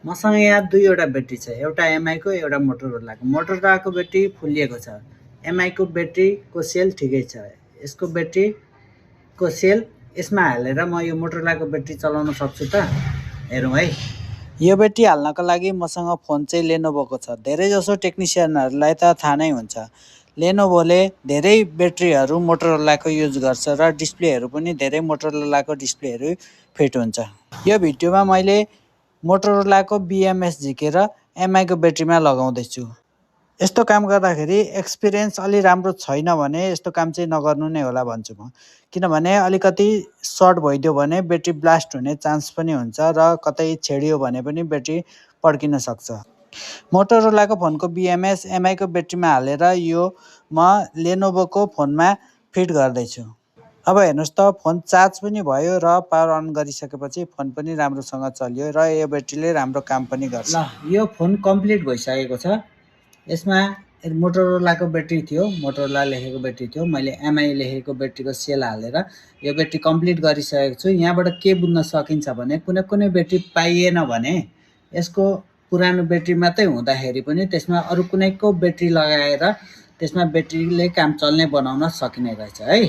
मसँग यहाँ दुईवटा ब्याट्री छ, एउटा एमआईको एउटा मोटोरोलाको। मोटोरोलाको ब्याट्री फुलिएको छ, एमआईको ब्याट्रीको सेल ठिकै छ। यसको ब्याट्रीको सेल यसमा हालेर म यो मोटोरोलाको ब्याट्री चलाउन सक्छु त? हेरौँ है। यो ब्याट्री हाल्नको लागि मसँग फोन चाहिँ लेनोभोको छ। धेरैजसो टेक्निसियनहरूलाई त थाहा नै हुन्छ, लेनोभोले धेरै ब्याट्रीहरू मोटोरोलाको युज गर्छ र डिस्प्लेहरू पनि धेरै मोटोरोलाको डिस्प्लेहरू फिट हुन्छ। यो भिडियोमा मैले मोटोरोलाको BMS झिकेर एमआईको ब्याट्रीमा लगाउँदैछु। यस्तो काम गर्दाखेरि एक्सपिरियन्स अलि राम्रो छैन भने यस्तो काम चाहिँ नगर्नु नै होला भन्छु म। किनभने अलिकति सर्ट भइदियो भने ब्याट्री ब्लास्ट हुने चान्स पनि हुन्छ र कतै छेडियो भने पनि ब्याट्री पड्किन सक्छ। मोटोरोलाको फोनको BMS एमआईको ब्याट्रीमा हालेर यो म लेनोभोको फोनमा फिट गर्दैछु। अब हेर्नुहोस् त, फोन चार्ज पनि भयो र पावर अन गरिसकेपछि फोन पनि राम्रोसँग चल्यो र यो ब्याट्रीले राम्रो काम पनि गर्छ। ल, यो फोन कम्प्लिट भइसकेको छ। यसमा मोटोरोलाको ब्याट्री थियो, मोटोरोला लेखेको ब्याट्री थियो। मैले एमआई लेखेको ब्याट्रीको सेल हालेर यो ब्याट्री कम्प्लिट गरिसकेको छु। यहाँबाट के बुझ्न सकिन्छ भने कुनै ब्याट्री पाइएन भने यसको पुरानो ब्याट्री मात्रै हुँदाखेरि पनि त्यसमा अरू कुनैको ब्याट्री लगाएर त्यसमा ब्याट्रीले काम चल्ने बनाउन सकिने रहेछ है।